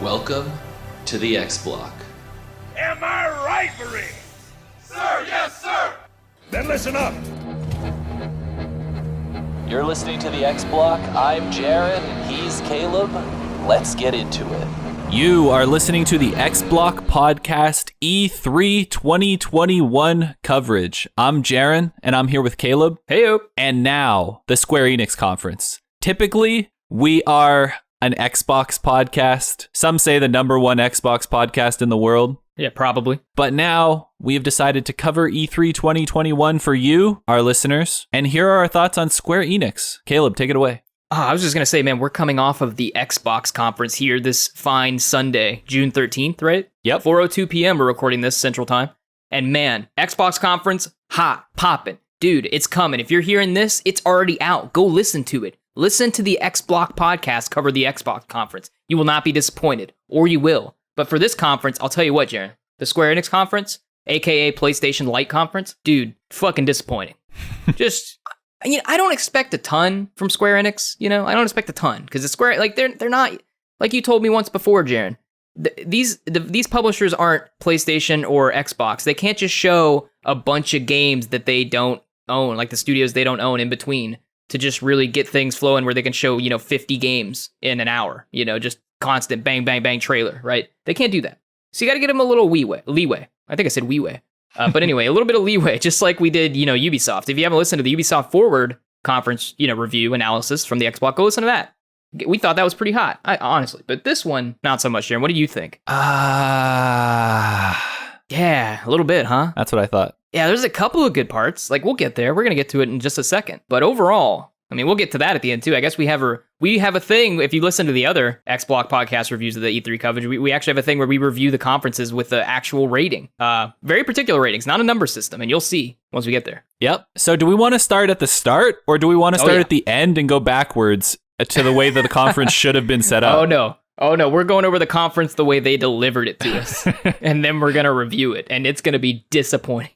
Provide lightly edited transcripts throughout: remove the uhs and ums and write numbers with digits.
Welcome to the X Block. Am I right, Marine? Sir, yes, sir! Then listen up. You're listening to the X Block. I'm Jared. He's Caleb. Let's get into it. You are listening to the X Block Podcast E3 2021 coverage. I'm Jaren, and I'm here with Caleb. Heyo. And now, the Square Enix conference. Typically, we are an Xbox podcast. Some say the number one Xbox podcast in the world. Yeah, probably. But now, we have decided to cover E3 2021 for you, our listeners. And here are our thoughts on Square Enix. Caleb, take it away. I was just going to say, man, we're coming off of the Xbox conference here this fine Sunday, June 13th, right? Yep. 4:02 p.m. we're recording this Central Time. And man, Xbox conference, hot, popping. Dude, it's coming. If you're hearing this, it's already out. Go listen to it. Listen to the X Block podcast cover the Xbox conference. You will not be disappointed, or you will. But for this conference, I'll tell you what, Jaren, the Square Enix conference, aka PlayStation Lite conference, dude, fucking disappointing. Just, I don't expect a ton from Square Enix. I don't expect a ton because the Square, they're not, like you told me once before, Jaren. These publishers aren't PlayStation or Xbox. They can't just show a bunch of games that they don't own, like the studios they don't own in between, to just really get things flowing where they can show 50 games in an hour. Just constant bang bang bang trailer, right? They can't do that. So you got to get them a little leeway. I think I said leeway. But anyway, a little bit of leeway, just like we did, Ubisoft. If you haven't listened to the Ubisoft Forward conference, review analysis from the Xbox, go listen to that. We thought that was pretty hot, honestly. But this one, not so much, Jaron. What do you think? Yeah, a little bit, huh? That's what I thought. Yeah, there's a couple of good parts. We'll get there. We're going to get to it in just a second. But overall, we'll get to that at the end, too. I guess we have a thing, if you listen to the other X Block podcast reviews of the E3 coverage, we actually have a thing where we review the conferences with the actual rating. Very particular ratings, not a number system, and you'll see once we get there. Yep. So do we want to start at the start, or do we want to start at the end and go backwards to the way that the conference should have been set up? Oh no, we're going over the conference the way they delivered it to us, and then we're going to review it, and it's going to be disappointing.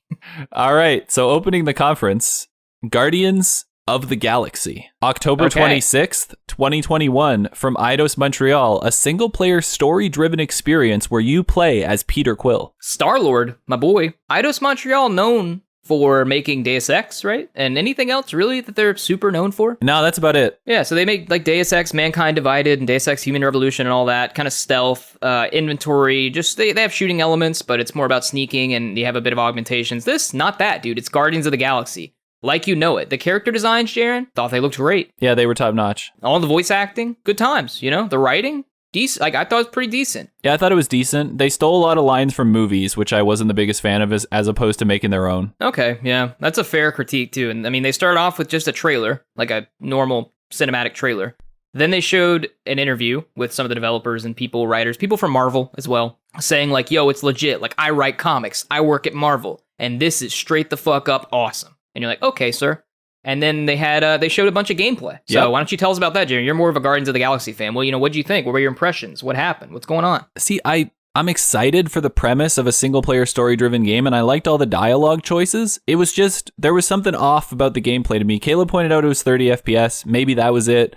All right, so opening the conference, Guardians of the Galaxy, October 26th, 2021, from Eidos Montreal, a single-player story-driven experience where you play as Peter Quill. Star-Lord, my boy. Eidos Montreal known for making Deus Ex, right? And anything else really that they're super known for? No, that's about it. Yeah, so they make Deus Ex, Mankind Divided, and Deus Ex Human Revolution and all that, kind of stealth, inventory, just they have shooting elements, but it's more about sneaking and you have a bit of augmentations. This, not that, dude. It's Guardians of the Galaxy. Like it. The character designs, Jaren, thought they looked great. Yeah, they were top-notch. All the voice acting, good times, the writing, decent. I thought it was pretty decent. Yeah, I thought it was decent. They stole a lot of lines from movies, which I wasn't the biggest fan of as opposed to making their own. Okay, yeah, that's a fair critique too. And they started off with just a trailer, like a normal cinematic trailer. Then they showed an interview with some of the developers and writers, people from Marvel as well, saying yo, it's legit. I write comics. I work at Marvel. And this is straight the fuck up awesome. And you're like, okay, sir. And then they showed a bunch of gameplay. So Why don't you tell us about that, Jerry? You're more of a Guardians of the Galaxy fan. Well, what'd you think? What were your impressions? What happened? What's going on? See, I'm excited for the premise of a single-player story-driven game, and I liked all the dialogue choices. It was just, there was something off about the gameplay to me. Caleb pointed out it was 30 FPS. Maybe that was it.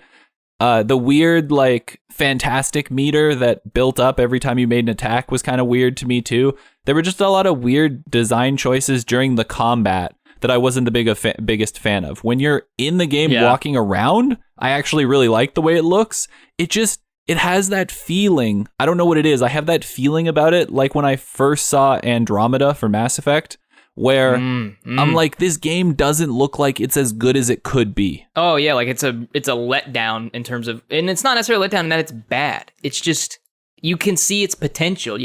The weird, fantastic meter that built up every time you made an attack was kind of weird to me, too. There were just a lot of weird design choices during the combat that I wasn't the biggest fan of. When you're in the game walking around, I actually really like the way it looks. It has that feeling. I don't know what it is. I have that feeling about it, like when I first saw Andromeda for Mass Effect, where I'm like, this game doesn't look like it's as good as it could be. Oh yeah, it's a letdown in terms of, and it's not necessarily a letdown in that it's bad. It's just, you can see its potential.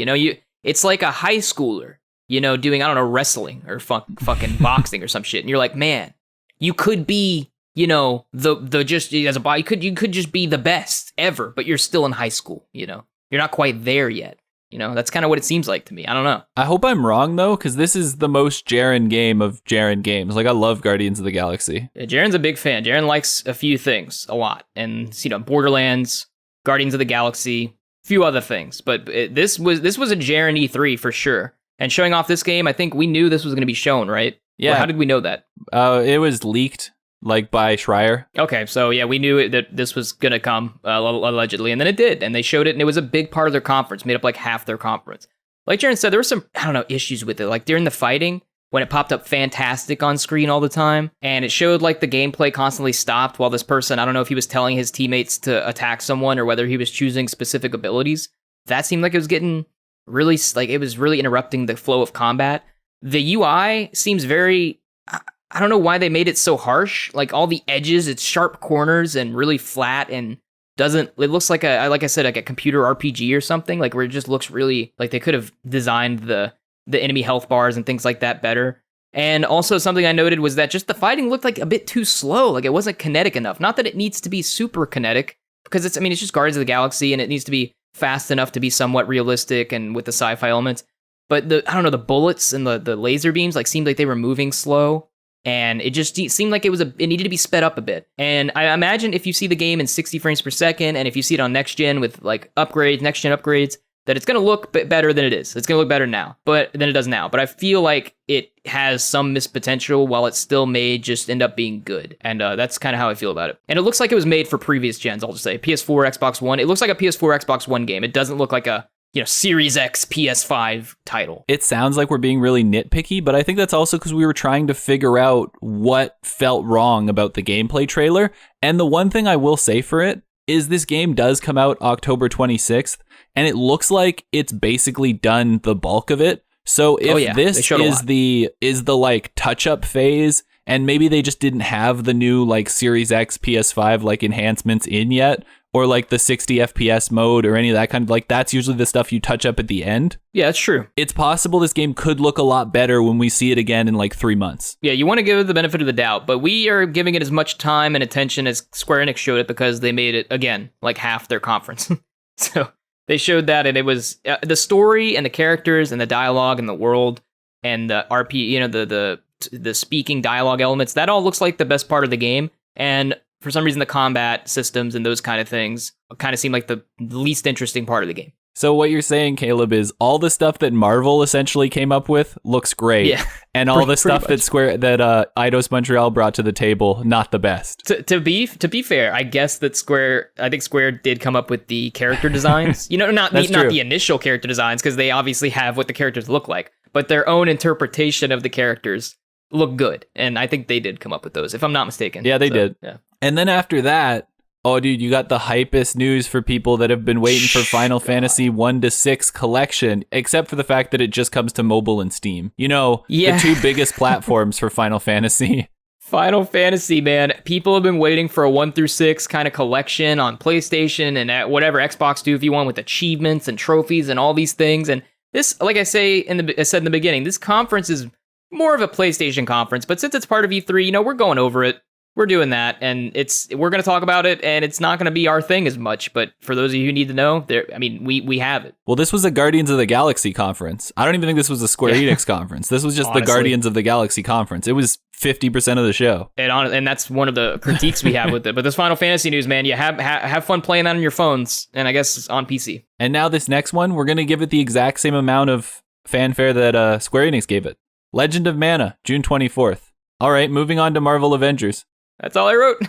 It's like a high schooler, doing, I don't know, wrestling or fucking boxing or some shit. And you're like, man, you could be, the just as a body, you could just be the best ever, but you're still in high school, You're not quite there yet. That's kind of what it seems like to me. I don't know. I hope I'm wrong, though, because this is the most Jaren game of Jaren games. I love Guardians of the Galaxy. Yeah, Jaren's a big fan. Jaren likes a few things a lot. And, Borderlands, Guardians of the Galaxy, a few other things. But this was a Jaren E3 for sure. And showing off this game, I think we knew this was going to be shown, right? Yeah. Or how did we know that? It was leaked like by Schreier. Okay, so yeah, we knew that this was going to come, allegedly, and then it did, and they showed it, and it was a big part of their conference, made up like half their conference. Like Jaren said, there were some, I don't know, issues with it. Like during the fighting, when it popped up fantastic on screen all the time, and it showed like the gameplay constantly stopped while this person, I don't know if he was telling his teammates to attack someone or whether he was choosing specific abilities. That seemed like it was getting really, like it was really interrupting the flow of combat. The UI seems very, I don't know why they made it so harsh. Like all the edges, it's sharp corners and really flat and it looks like like I said, like a computer RPG or something, like where it just looks really like they could have designed the enemy health bars and things like that better. And also something I noted was that just the fighting looked like a bit too slow. Like it wasn't kinetic enough. Not that it needs to be super kinetic because it's just Guardians of the Galaxy and it needs to be fast enough to be somewhat realistic and with the sci-fi elements. But the bullets and the laser beams like seemed like they were moving slow, and it just seemed like it needed to be sped up a bit. And I imagine if you see the game in 60 frames per second, and if you see it on next gen with like next gen upgrades, that it's going to look better than it is. It's going to look better now, than it does now. But I feel like it has some missed potential, while it still may just end up being good. And that's kind of how I feel about it. And it looks like it was made for previous gens. I'll just say PS4, Xbox One. It looks like a PS4, Xbox One game. It doesn't look like a Series X PS5 title. It sounds like we're being really nitpicky, but I think that's also because we were trying to figure out what felt wrong about the gameplay trailer. And the one thing I will say for it is this game does come out October 26th, and it looks like it's basically done the bulk of it. So if this is the like touch-up phase, and maybe they just didn't have the new like Series X PS5 like enhancements in yet, or like the 60 FPS mode or any of that kind of, like that's usually the stuff you touch up at the end. Yeah, that's true. It's possible this game could look a lot better when we see it again in like 3 months. Yeah, you want to give it the benefit of the doubt, but we are giving it as much time and attention as Square Enix showed it because they made it, again, like half their conference. So they showed that, and it was the story and the characters and the dialogue and the world and the the speaking dialogue elements, that all looks like the best part of the game. And for some reason, the combat systems and those kind of things kind of seem like the least interesting part of the game. So what you're saying, Caleb, is all the stuff that Marvel essentially came up with looks great. Yeah. And all the stuff that Eidos Montreal brought to the table, not the best. To be fair, I guess that I think Square did come up with the character designs. Not the initial character designs, because they obviously have what the characters look like, but their own interpretation of the characters look good. And I think they did come up with those, if I'm not mistaken. Yeah, they did. Yeah. And then after that, oh, dude, you got the hypest news for people that have been waiting for Final Fantasy 1-6 collection, except for the fact that it just comes to mobile and Steam. The two biggest platforms for Final Fantasy. Final Fantasy, man. People have been waiting for a 1-6 kind of collection on PlayStation and at whatever Xbox do if you want, with achievements and trophies and all these things. And this, like I said in the beginning, this conference is more of a PlayStation conference, but since it's part of E3, we're going over it. We're doing that, and we're going to talk about it, and it's not going to be our thing as much, but for those of you who need to know, we have it. Well, this was a Guardians of the Galaxy conference. I don't even think this was a Square Enix conference. This was just the Guardians of the Galaxy conference. It was 50% of the show. And that's one of the critiques we have with it. But this Final Fantasy news, man, you have fun playing that on your phones, and I guess on PC. And now this next one, we're going to give it the exact same amount of fanfare that Square Enix gave it. Legend of Mana, June 24th. All right, moving on to Marvel Avengers. That's all I wrote.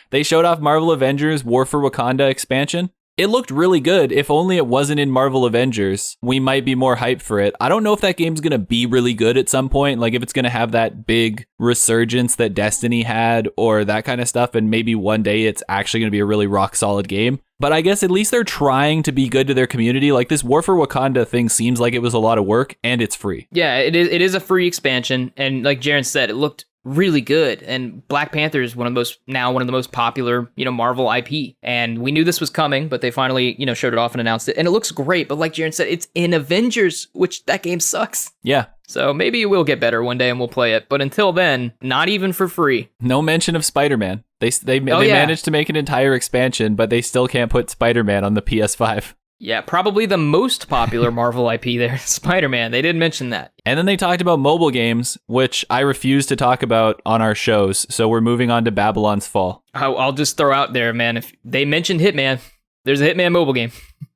They showed off Marvel Avengers War for Wakanda expansion. It looked really good. If only it wasn't in Marvel Avengers, we might be more hyped for it. I don't know if that game's going to be really good at some point, like if it's going to have that big resurgence that Destiny had or that kind of stuff, and maybe one day it's actually going to be a really rock solid game. But I guess at least they're trying to be good to their community. Like this War for Wakanda thing seems like it was a lot of work, and it's free. Yeah, it is a free expansion, and like Jaren said, it looked really good. And Black Panther is one of the most popular, Marvel IP. And we knew this was coming, but they finally, showed it off and announced it. And it looks great. But like Jaren said, it's in Avengers, which that game sucks. Yeah. So maybe it will get better one day and we'll play it. But until then, not even for free. No mention of Spider-Man. They managed to make an entire expansion, but they still can't put Spider-Man on the PS5. Yeah, probably the most popular Marvel IP there, Spider-Man. They did mention that. And then they talked about mobile games, which I refuse to talk about on our shows. So we're moving on to Babylon's Fall. I'll just throw out there, man, if they mentioned Hitman, there's a Hitman mobile game.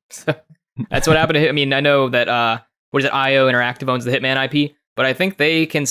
So that's what happened to I know that, IO Interactive owns the Hitman IP. but I think Square can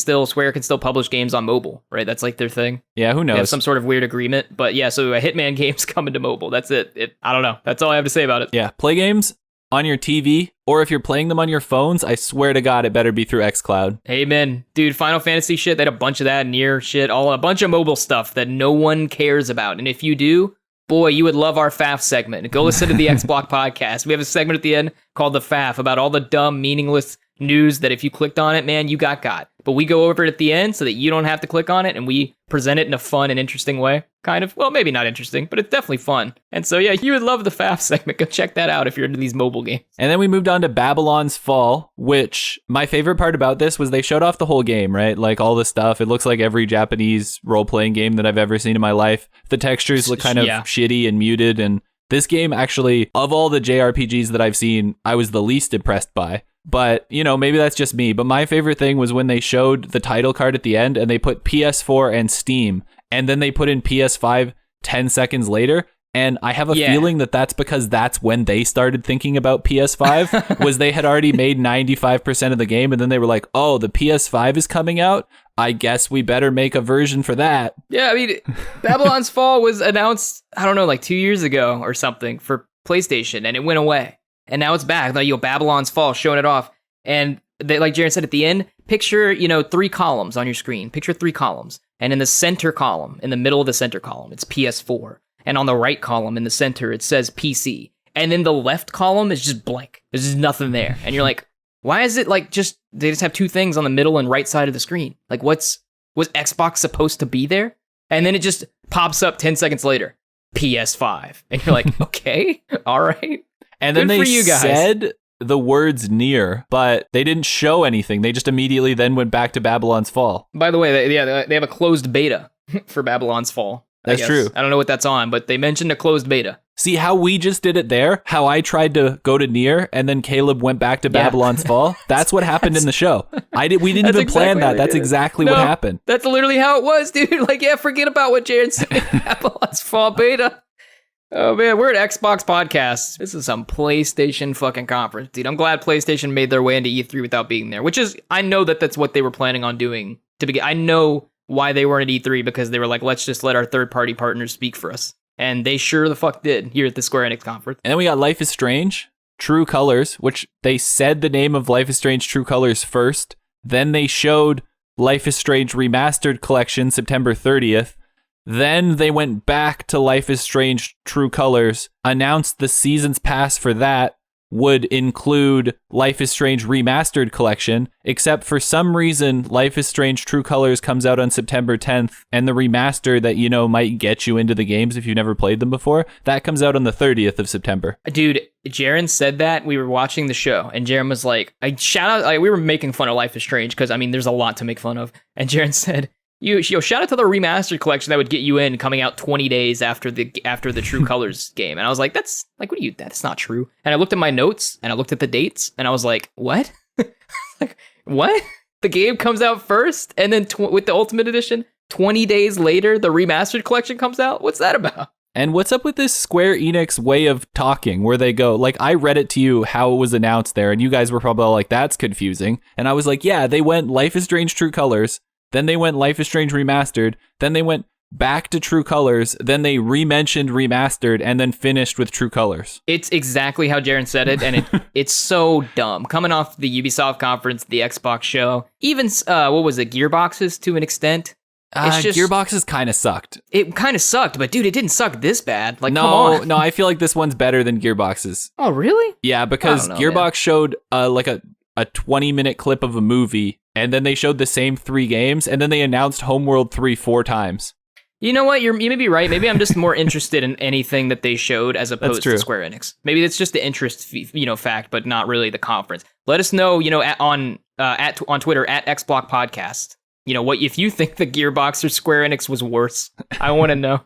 still publish games on mobile, right? That's like their thing. Yeah, who They have knows? some sort of weird agreement. But yeah, so a Hitman game's coming to mobile. That's it. I don't know. That's all I have to say about it. Yeah, play games on your TV, or if you're playing them on your phones, I swear to God, it better be through xCloud. Amen. Dude, Final Fantasy shit, they had a bunch of that, Nier shit, a bunch of mobile stuff that no one cares about. And if you do, boy, you would love our FAF segment. Go listen to the X-Block podcast. We have a segment at the end called The FAF about all the dumb, meaningless news that if you clicked on it, man, you got. But we go over it at the end so that you don't have to click on it, and we present it in a fun and interesting way. Kind of. Well, maybe not interesting, but it's definitely fun. And so, yeah, you would love the FAF segment. Go check that out if you're into these mobile games. And then we moved on to Babylon's Fall, which my favorite part about this was they showed off the whole game, right? Like all the stuff. It looks like every Japanese role-playing game that I've ever seen in my life. The textures look kind of shitty and muted, and this game actually, of all the JRPGs that I've seen, I was the least impressed by. But, you know, maybe that's just me. But my favorite thing was when they showed the title card at the end and they put PS4 and Steam, and then they put in PS5 10 seconds later. And I have a feeling that that's because that's when they started thinking about PS5, was they had already made 95% of the game. And then they were like, oh, the PS5 is coming out. I guess we better make a version for that. Yeah, I mean, Babylon's Fall was announced, I don't know, like 2 years ago or something for PlayStation, and it went away. And now it's back. Like, Babylon's Fall, showing it off. And they, like Jared said at the end, picture, 3 columns on your screen. Picture 3 columns. And in the center column, in the middle of the center column, it's PS4. And on the right column in the center, it says PC. And then the left column is just blank. There's just nothing there. And you're like, why is it like they just have 2 things on the middle and right side of the screen? Like, was Xbox supposed to be there? And then it just pops up 10 seconds later, PS5. And you're like, okay, all right. And then they said the words Nier, but they didn't show anything. They just immediately then went back to Babylon's Fall. By the way, they have a closed beta for Babylon's Fall. That's true. I don't know what that's on, but they mentioned a closed beta. See how we just did it there? How I tried to go to Nier and then Caleb went back to Babylon's Fall? That's what happened in the show. We didn't even plan that. That's exactly what happened. That's literally how it was, dude. Like, yeah, forget about what Jared said. Babylon's Fall beta. Oh man, we're at Xbox Podcast. This is some PlayStation fucking conference, dude. I'm glad PlayStation made their way into E3 without being there, which is, I know that's what they were planning on doing to begin. I know why they weren't at E3, because they were like, let's just let our third-party partners speak for us. And they sure the fuck did here at the Square Enix conference. And then we got Life is Strange, True Colors, which they said the name of Life is Strange True Colors first. Then they showed Life is Strange Remastered Collection September 30th. Then they went back to Life is Strange True Colors, announced the Season's Pass for that would include Life is Strange Remastered Collection, except for some reason, Life is Strange True Colors comes out on September 10th, and the remaster that, Dude, might get you into the games if you've never played them before, that comes out on the 30th of September. Dude, Jaren said that. We were watching the show, and Jaren was like, we were making fun of Life is Strange, because, there's a lot to make fun of, and Jaren said, shout out to the remastered collection that would get you in, coming out 20 days after the True Colors game. And I was like, that's not true. And I looked at my notes and I looked at the dates and I was like, what? Like, what? The game comes out first, and then with the Ultimate Edition, 20 days later, the remastered collection comes out? What's that about? And what's up with this Square Enix way of talking where they go, like, I read it to you how it was announced there, and you guys were probably all like, that's confusing. And I was like, yeah, they went Life is Strange True Colors, then they went Life is Strange Remastered, then they went back to True Colors, then they re-mentioned Remastered, and then finished with True Colors. It's exactly how Jaren said it, and it's so dumb. Coming off the Ubisoft conference, the Xbox show, even, Gearboxes to an extent. Gearboxes kind of sucked. It kind of sucked, but dude, it didn't suck this bad. Like, come on. No, I feel like this one's better than Gearboxes. Oh, really? Yeah, because Gearbox showed a 20-minute clip of a movie, and then they showed the same 3 games, and then they announced Homeworld 3 4 times. You know what? You may be right. Maybe I'm just more interested in anything that they showed as opposed to Square Enix. Maybe it's just the interest, fact, but not really the conference. Let us know, on Twitter at XBlock Podcast. What if you think the Gearbox or Square Enix was worse? I want to know.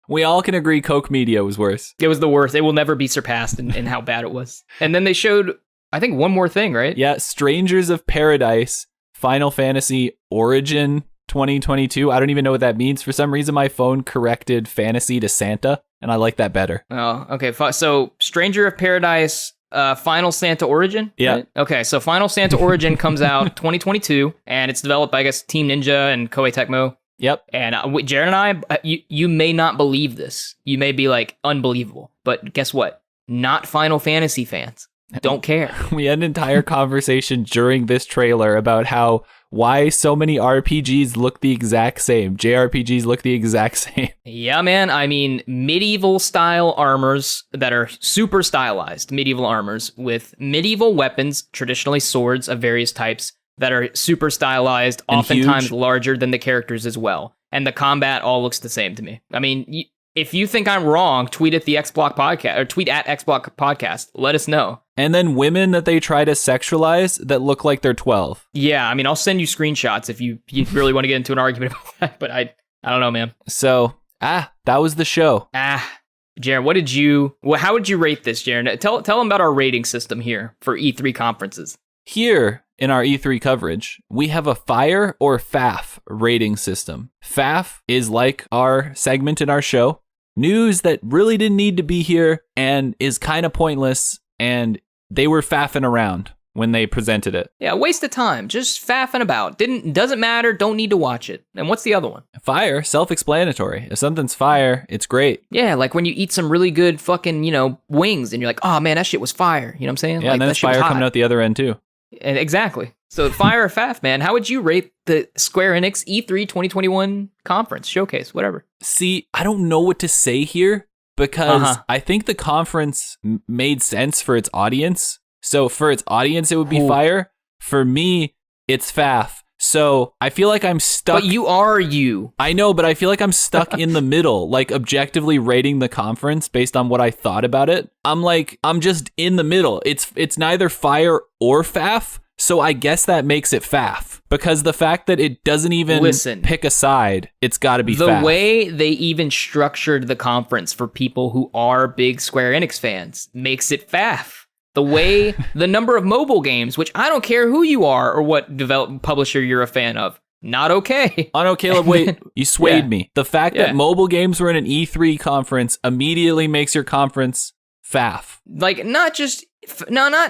We all can agree Koch Media was worse. It was the worst. It will never be surpassed in how bad it was. And then they showed, I think, one more thing, right? Yeah, Strangers of Paradise, Final Fantasy Origin 2022. I don't even know what that means. For some reason, my phone corrected fantasy to Santa, and I like that better. Oh, okay. So Stranger of Paradise Final Santa Origin? Yeah. Right? Okay, so Final Santa Origin comes out 2022, and it's developed by, I guess, Team Ninja and Koei Tecmo. Yep. And Jared and I, you may not believe this. You may be like, unbelievable. But guess what? Not Final Fantasy fans. Don't care. We had an entire conversation during this trailer about why so many RPGs look the exact same. JRPGs look the exact same. Yeah, man. I mean, medieval style armors that are super stylized, medieval armors with medieval weapons, traditionally swords of various types that are super stylized, And oftentimes huge. larger than the characters as well. And the combat all looks the same to me. I mean, if you think I'm wrong, tweet at the XBlock podcast or tweet at XBlock podcast. Let us know. And then women that they try to sexualize that look like they're 12. Yeah, I mean, I'll send you screenshots if you really want to get into an argument about that. But I don't know, man. So, that was the show. Jaron, how would you rate this, Jaron? Tell them about our rating system here for E3 conferences. Here in our E3 coverage, we have a FIRE or FAF rating system. FAF is like our segment in our show, news that really didn't need to be here and is kind of pointless, and they were faffing around when they presented it. Yeah, waste of time. Just faffing about. Doesn't matter. Don't need to watch it. And what's the other one? FIRE, self-explanatory. If something's fire, it's great. Yeah, like when you eat some really good fucking, wings and you're like, oh man, that shit was fire. You know what I'm saying? Yeah, like, and then that there's shit was fire hot. coming out the other end too. And exactly. So fire or faff, man. How would you rate the Square Enix E3 2021 conference, showcase, whatever? See, I don't know what to say here because I think the conference made sense for its audience. So for its audience, it would be fire. For me, it's faff. So I feel like I'm stuck. But you are you. I know, but I feel like I'm stuck in the middle, like objectively rating the conference based on what I thought about it. I'm just in the middle. It's neither fire or faff. So I guess that makes it faff because the fact that it doesn't even pick a side, it's got to be the faff. way they even structured the conference for people who are big Square Enix fans makes it faff. The way the number of mobile games, which I don't care who you are or what publisher you're a fan of, not okay. Oh no, Caleb, wait, you swayed me. The fact that mobile games were in an E3 conference immediately makes your conference faff. Like, not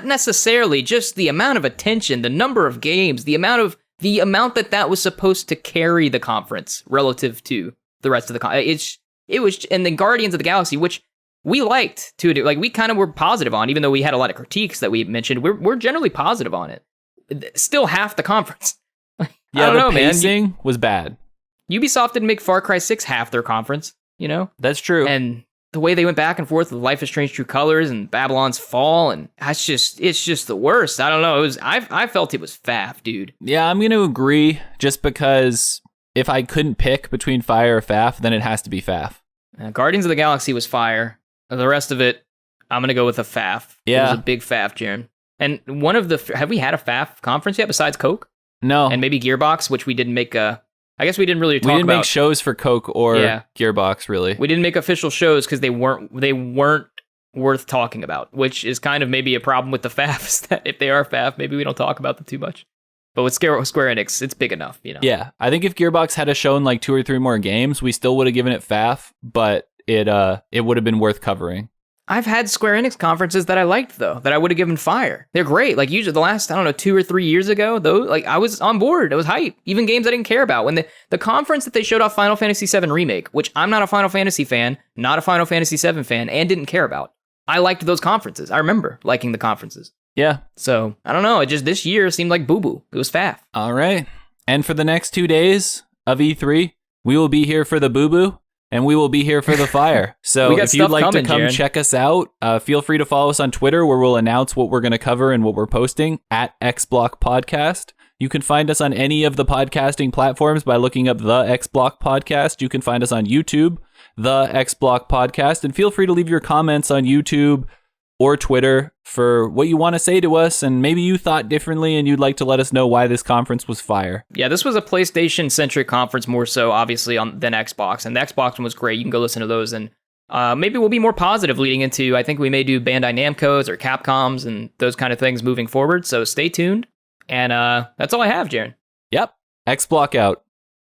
necessarily, just the amount of attention, the number of games, the amount that was supposed to carry the conference relative to the rest of the conference. It was, and then Guardians of the Galaxy, which we liked to do, like we kind of were positive on, even though we had a lot of critiques that we mentioned. We're generally positive on it. Still half the conference. Yeah, I don't know, the pacing was bad. Ubisoft didn't make Far Cry 6 half their conference, That's true. And the way they went back and forth with Life is Strange True Colors and Babylon's Fall, and it's just the worst. I don't know. I felt it was faff, dude. Yeah, I'm going to agree just because if I couldn't pick between fire or faff, then it has to be faff. Guardians of the Galaxy was fire. The rest of it, I'm going to go with a faff. Yeah. It was a big faff, Jaron. And have we had a faff conference yet besides Coke? No. And maybe Gearbox, which we didn't make I guess we didn't really talk about. We didn't make shows for Coke or Gearbox, really. We didn't make official shows because they weren't worth talking about, which is kind of maybe a problem with the faffs, that if they are faff, maybe we don't talk about them too much. But with Square Enix, it's big enough, Yeah, I think if Gearbox had shown like 2 or 3 more games, we still would have given it faff, but it would have been worth covering. I've had Square Enix conferences that I liked, though, that I would have given fire. They're great. Like, usually the last, 2 or 3 years ago, though, like, I was on board. It was hype. Even games I didn't care about. When the conference that they showed off Final Fantasy VII Remake, which I'm not a Final Fantasy fan, not a Final Fantasy VII fan, and didn't care about. I liked those conferences. I remember liking the conferences. Yeah. So, I don't know. It just, this year seemed like boo-boo. It was faff. All right. And for the next 2 days of E3, we will be here for the boo-boo. And we will be here for the fire. So if you'd like to come check us out, feel free to follow us on Twitter, where we'll announce what we're going to cover and what we're posting at XBlock Podcast. You can find us on any of the podcasting platforms by looking up the XBlock Podcast. You can find us on YouTube, the XBlock Podcast, and feel free to leave your comments on YouTube or Twitter for what you want to say to us, and maybe you thought differently and you'd like to let us know why this conference was fire. Yeah, this was a PlayStation-centric conference more so, obviously, than Xbox, and the Xbox one was great. You can go listen to those, and maybe we'll be more positive leading into, I think we may do Bandai Namco's or Capcom's and those kind of things moving forward, so stay tuned, and that's all I have, Jaron. Yep, XBlock out.